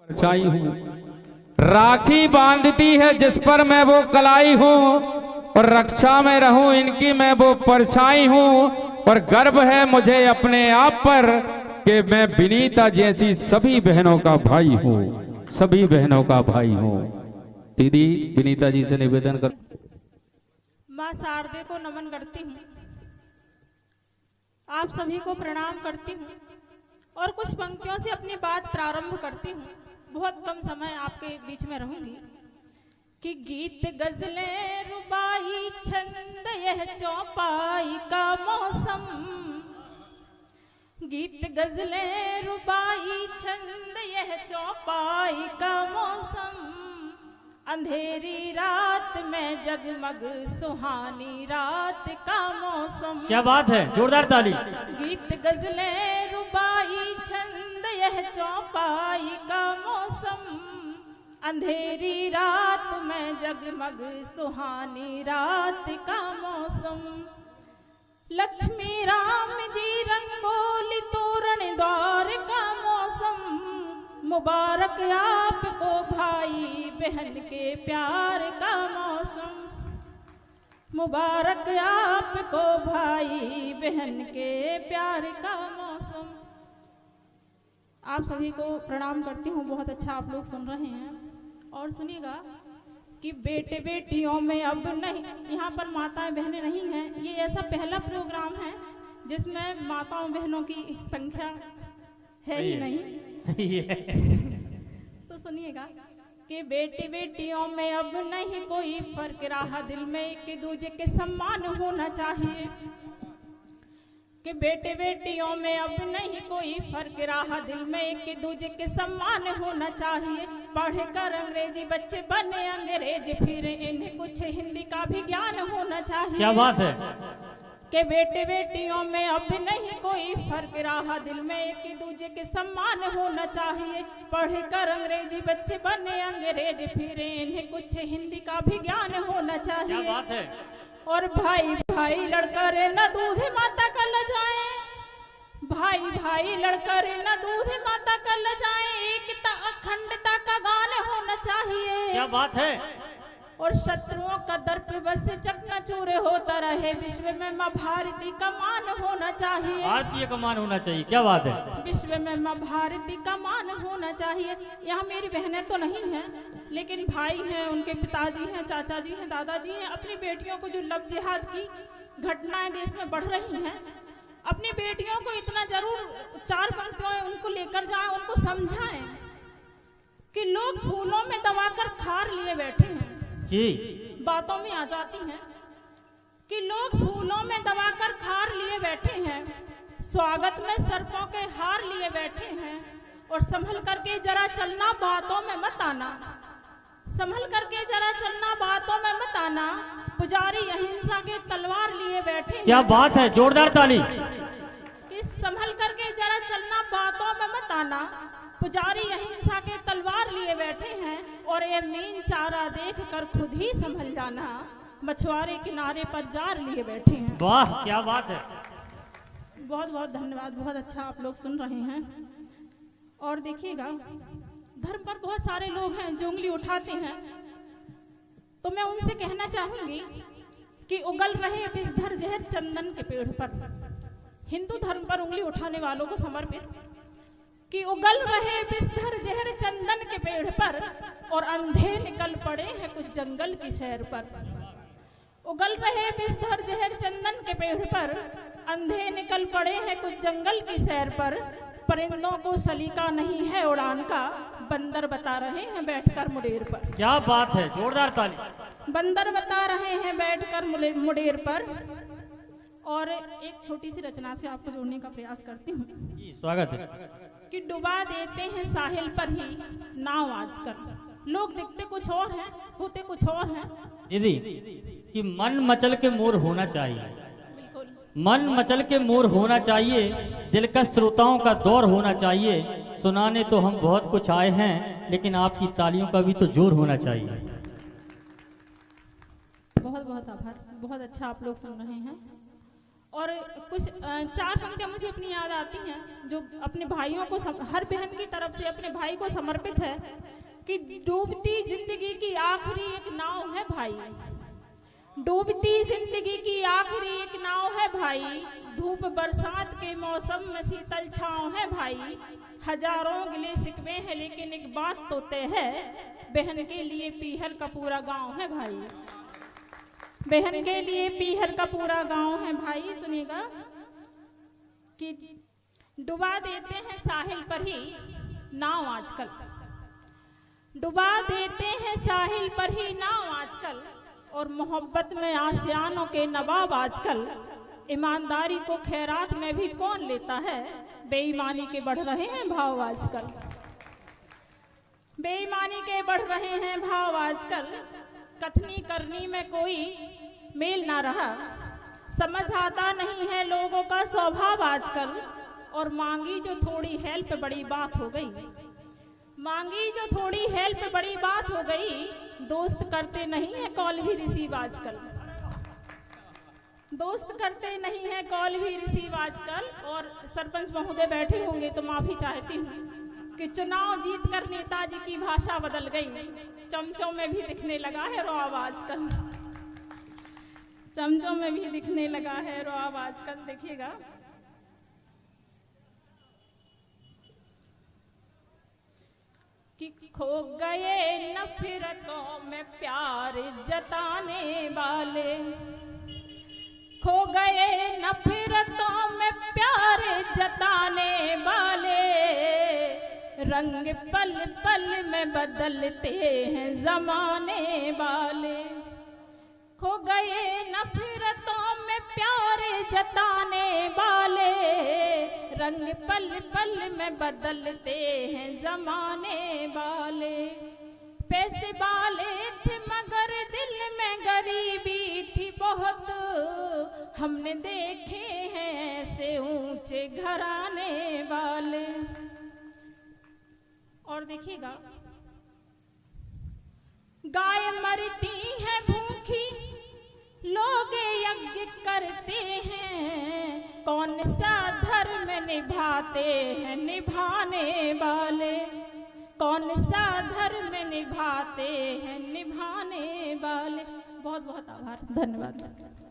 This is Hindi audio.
परछाई हूँ, राखी बांधती है जिस पर मैं वो कलाई हूँ, और रक्षा में रहूं इनकी मैं वो परछाई हूँ। और गर्व है मुझे अपने आप पर कि मैं विनीता जैसी सभी बहनों का भाई हूँ, सभी बहनों का भाई हूँ। दीदी विनीता जी से निवेदन कर। माँ शारदे को नमन करती हूँ, आप सभी को प्रणाम करती हूँ और कुछ पंक्तियों से अपनी बात प्रारंभ करती हूँ। बहुत कम समय आपके बीच में रहूंगी। कि गीत गजलें रुबाई छंद यह चौपाई का मौसम, गीत गजलें रुबाई छंद यह चौपाई का मौसम, अंधेरी रात में जगमग सुहानी रात का मौसम। क्या बात है, जोरदार ताली। गीत गजलें रुबाई छंद यह चौपाई का मौसम, अंधेरी रात में जगमग सुहानी रात का मौसम। लक्ष्मी राम जी रंगोली तोरण द्वार का मौसम, मुबारक आपको भाई बहन के प्यार का मौसम, मुबारक आपको भाई बहन के प्यार का मौसम। आप सभी को प्रणाम करती हूँ। बहुत अच्छा आप लोग सुन रहे हैं। और सुनिएगा कि बेटे बेटियों में अब नहीं, यहाँ पर माताएं बहनें नहीं हैं। ये ऐसा पहला प्रोग्राम है जिसमें माताओं बहनों की संख्या है ही नहीं। सही है। तो सुनिएगा कि बेटी बेटियों में अब नहीं कोई फर्क रहा, दिल में एक दूजे के सम्मान होना चाहिए। कि बेटे बेटियों में अब नहीं कोई फर्क रहा, दिल में एक दूजे के सम्मान होना चाहिए। पढ़कर अंग्रेजी बच्चे बने अंग्रेज, फिर इन्हें कुछ हिंदी का भी ज्ञान होना चाहिए। क्या बात है। कि बेटे बेटियों में अब नहीं कोई फर्क रहा, दिल में एक दूजे के सम्मान होना चाहिए। पढ़कर अंग्रेजी बच्चे बने अंग्रेज, फिर इन्हें कुछ हिंदी का भी ज्ञान होना चाहिए। क्या बात है। और भाई भाई लड़कर न दूध माता का ल जाए, भाई भाई लड़कर न दूध माता का ल जाए, एकता अखंडता का गान होना चाहिए। क्या बात है। और शत्रुओं का दर्प बस चकनाचूर होता रहे, विश्व में माँ भारती का मान होना चाहिए। भारतीय का मान होना चाहिए। क्या बात है। विश्व में माँ भारती का मान होना चाहिए। यहाँ मेरी बहनें तो नहीं हैं, लेकिन भाई हैं, उनके पिताजी हैं, चाचा जी हैं, दादाजी हैं। अपनी बेटियों को जो लव जिहाद की घटनाएं देश में बढ़ रही हैं, अपनी बेटियों को इतना जरूर चार पंक्तियों उनको लेकर जाएं, उनको समझाएं कि लोग फूलों में दबाकर खार लिए बैठे हैं। जी। बातों में आ जाती हैं कि लोग फूलों में दबाकर खार लिए बैठे हैं, स्वागत में सर्पों के हार लिए बैठे हैं। और संभल करके जरा चलना, बातों में मत आना, संभल करके जरा चलना, बातों में मत आना, पुजारी अहिंसा के तलवार लिए बैठे हैं। क्या बात है, जोरदार ताली। कि संभल करके जरा चलना, बातों में मत आना, पुजारी अहिंसा के तलवार लिए बैठे हैं। और ये मीन चारा देख कर खुद ही संभल जाना, मछुआरे किनारे पर जार लिए बैठे हैं। वाह, क्या बात है। बहुत बहुत धन्यवाद। बहुत अच्छा आप लोग सुन रहे हैं। और देखिएगा, धर्म पर बहुत सारे लोग हैं जो उंगली उठाते हैं, तो मैं उनसे कहना चाहूंगी कि उगल रहे विषधर जहर चंदन के पेड़ पर, हिंदू धर्म पर उंगली उठाने वालों को समर्पित। कि उगल रहे विषधर जहर चंदन के पेड़ पर, और अंधे निकल पड़े हैं कुछ जंगल की सैर पर। उगल रहे विषधर जहर चंदन के पेड़ पर, अंधे निकल पड़े हैं कुछ जंगल की सैर पर। परिंदों को सलीका नहीं है उड़ान का, बंदर बता रहे हैं बैठकर मुडेर पर। क्या बात है, जोरदार ताली। बंदर बता रहे हैं बैठकर मुडेर पर। और एक छोटी सी रचना से आपको जोड़ने का प्रयास करती हूँ। स्वागत है। कि डुबा देते हैं साहिल पर ही नाव आजकल, लोग दिखते कुछ और हैं, होते कुछ और हैं। दीदी कि मन मचल के मोर होना चाहिए, बिल्कुल मन मचल के मोर होना चाहिए, दिलकश श्रोताओं का दौर होना चाहिए। सुनाने तो हम बहुत कुछ आए हैं, लेकिन आपकी तालियों का भी तो जोर होना चाहिए। बहुत बहुत आभार। बहुत अच्छा आप लोग सुन रहे हैं। और कुछ 4 पंक्तियाँ मुझे अपनी याद आती हैं जो अपने भाइयों को हर बहन की तरफ से अपने भाई को समर्पित है कि डूबती जिंदगी की आखिरी एक नाव है भाई, डूबती जिंदगी की आखिरी एक नाव है भाई, धूप बरसात के मौसम में शीतल छाँव है भाई, हजारों गिले शिकवे हैं लेकिन एक बात तो तय है, बहन के लिए पीहर का पूरा गांव है भाई, बहन के लिए पीहर का पूरा गांव है भाई। सुनिएगा कि डुबा देते हैं साहिल पर ही नाव आजकल, डुबा देते हैं साहिल पर ही नाव आजकल, और मोहब्बत में आशियानों के नवाब आजकल, ईमानदारी को खैरात में भी कौन लेता है, बेईमानी के बढ़ रहे हैं भाव आजकल, बेईमानी के बढ़ रहे हैं भाव आजकल, कथनी करनी में कोई मेल ना रहा, समझ आता नहीं है लोगों का स्वभाव आजकल, और मांगी जो थोड़ी हेल्प बड़ी बात हो गई, मांगी जो थोड़ी हेल्प बड़ी बात हो गई, दोस्त करते नहीं है कॉल भी रिसीव आजकल, दोस्त करते नहीं है कॉल भी रिसीव आजकल। और सरपंच महोदय बैठे होंगे तो माफी चाहती हूँ कि चुनाव जीत कर नेताजी की भाषा बदल गई, चमचों में भी दिखने लगा है रौब आजकल, चमचों में भी दिखने लगा है रौब आजकल। देखिएगा कि खो गए नफरतों में प्यार जताने वाले, खो गए नफरतों में प्यार जताने वाले, रंग पल पल में बदलते हैं जमाने वाले, खो गए नफरतों में प्यार जताने वाले, रंग पल पल में बदलते हैं जमाने वाले, पैसे वाले थे मगर दिल में गरीबी थी बहुत, हमने देखे हैं ऐसे ऊंचे घराने वाले। और देखिएगा गाय मरती है भूखी लोग यज्ञ करते हैं, कौन सा धर्म निभाते हैं निभाने वाले, कौन सा धर्म निभाते हैं निभाने वाले। बहुत बहुत आभार, धन्यवाद।